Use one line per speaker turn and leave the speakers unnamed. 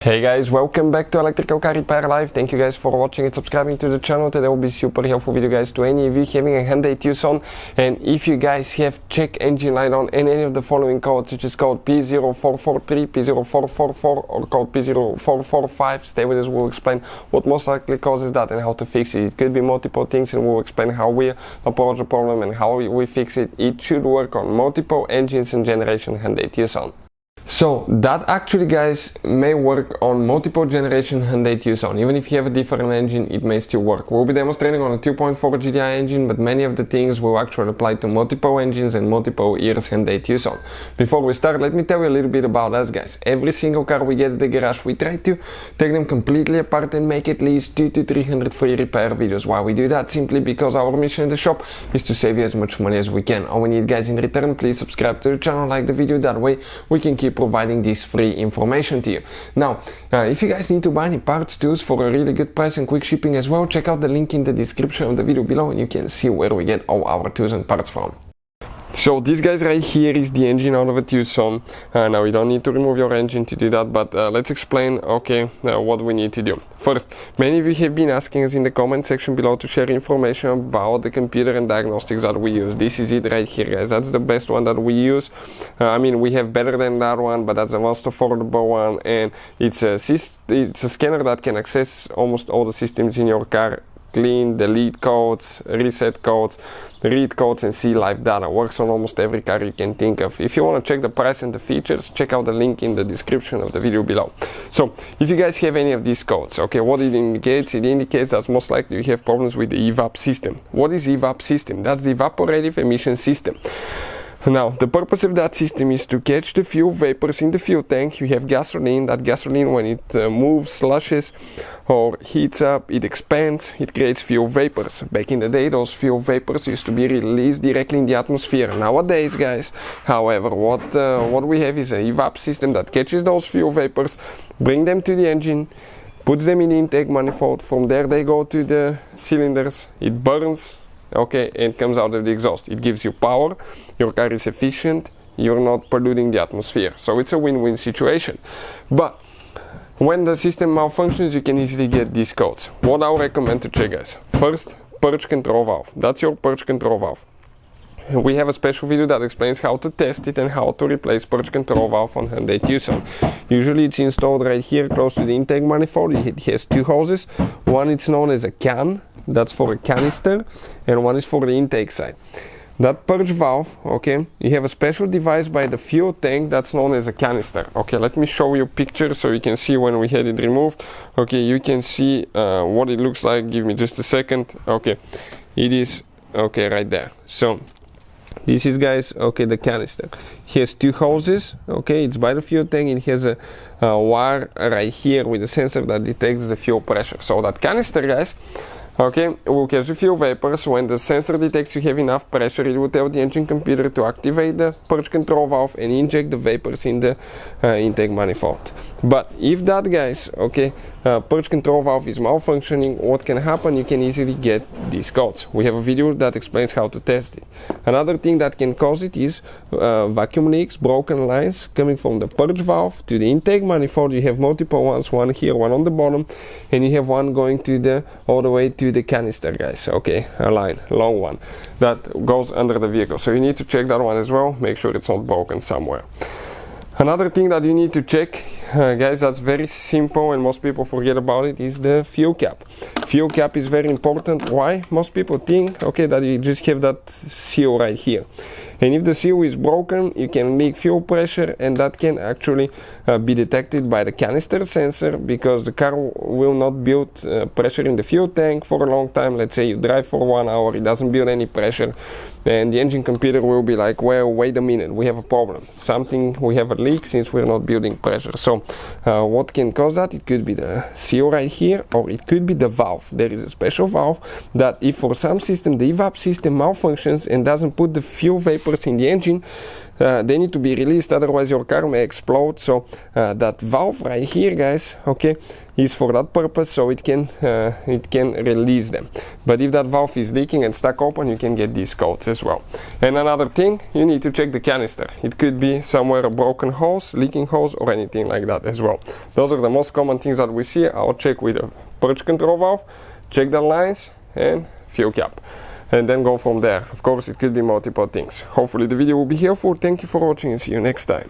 Hey guys, welcome back to Electrical Car Repair Live. Thank you guys for watching and subscribing to the channel. Today will be super helpful video guys to any of you having a Hyundai Tucson. And if you guys have check engine light on and any of the following codes, such as code P0443 P0444 or code P0445, stay with us. We'll explain what most likely causes that and how to fix it. It could be multiple things, and we'll explain how we approach the problem and how we fix it. It should work on multiple engines and generation Hyundai Tucson. So that actually guys may work on multiple generation Hyundai Tucson. Even if you have a different engine, it may still work. We'll be demonstrating on a 2.4 GTI engine, but many of the things will actually apply to multiple engines and multiple years Hyundai Tucson. Before we start, let me tell you a little bit about us guys. Every single car we get at the garage, we try to take them completely apart and make at least 200 to 300 free repair videos. Why we do that? Simply because our mission in the shop is to save you as much money as we can. All we need guys in return, please subscribe to the channel, like the video, that way we can keep providing this free information to you. Now, if you guys need to buy any parts, tools for a really good price and quick shipping as well, check out the link in the description of the video below and you can see where we get all our tools and parts from. So this guys right here is the engine out of a Tucson. Now you don't need to remove your engine to do that, but let's explain what we need to do. First, many of you have been asking us in the comment section below to share information about the computer and diagnostics that we use. This is it right here guys, that's the best one that we use. I mean, we have better than that one, but that's the most affordable one, and it's a scanner that can access almost all the systems in your car. Clean, delete codes, reset codes, read codes, and see live data. Works on almost every car you can think of. If you want to check the price and the features, check out the link in the description of the video below. So if you guys have any of these codes, what it indicates? It indicates that most likely you have problems with the Evap system. What is Evap system? That's the evaporative emission system. Now, the purpose of that system is to catch the fuel vapors in the fuel tank. You have gasoline. That gasoline, when it moves, slushes, or heats up, it expands, it creates fuel vapors. Back in the day, those fuel vapors used to be released directly in the atmosphere. Nowadays, guys, however, what we have is an Evap system that catches those fuel vapors, bring them to the engine, puts them in the intake manifold. From there, they go to the cylinders. It burns. And comes out of the exhaust. It gives you power, your car is efficient, you're not polluting the atmosphere. So it's a win-win situation. But when the system malfunctions, you can easily get these codes. What I would recommend to check guys. First, purge control valve. That's your purge control valve. We have a special video that explains how to test it and how to replace purge control valve on Hyundai Tucson. Usually it's installed right here close to the intake manifold. It has two hoses. One is known as a can, that's for a canister, and one is for the intake side. That purge valve, you have a special device by the fuel tank that's known as a canister. Let me show you a picture so you can see when we had it removed. You can see what it looks like. Give me just a second. It is right there. So this is guys the canister. It has two hoses. It's by the fuel tank. It has a wire right here with a sensor that detects the fuel pressure. So that canister guys will catch the fuel vapors. When the sensor detects you have enough pressure, it will tell the engine computer to activate the purge control valve and inject the vapors in the intake manifold. But if that guys purge control valve is malfunctioning, what can happen? You can easily get these codes. We have a video that explains how to test it. Another thing that can cause it is vacuum leaks, broken lines coming from the purge valve to the intake manifold. You have multiple ones, one here, one on the bottom, and you have one going to all the way to the canister guys. A line, long one that goes under the vehicle. So you need to check that one as well. Make sure it's not broken somewhere. Another thing that you need to check, guys, that's very simple and most people forget about it, is the fuel cap. Fuel cap is very important. Why? Most people think, that you just have that seal right here. And if the seal is broken, you can leak fuel pressure, and that can actually be detected by the canister sensor, because the car will not build pressure in the fuel tank for a long time. Let's say you drive for 1 hour, it doesn't build any pressure, and the engine computer will be like, well, wait a minute, we have a problem. We have a leak since we're not building pressure. So what can cause that? It could be the seal right here, or it could be the valve. There is a special valve that if for some system the Evap system malfunctions and doesn't put the fuel vapors in the engine, they need to be released, otherwise your car may explode. So that valve right here, guys, okay, is for that purpose, so it can release them. But if that valve is leaking and stuck open, you can get these codes as well. And another thing, you need to check the canister. It could be somewhere a broken hose, leaking hose, or anything like that as well. Those are the most common things that we see. I'll check with a purge control valve, check the lines, and fuel cap, and then go from there. Of course, it could be multiple things. Hopefully the video will be helpful. Thank you for watching and see you next time.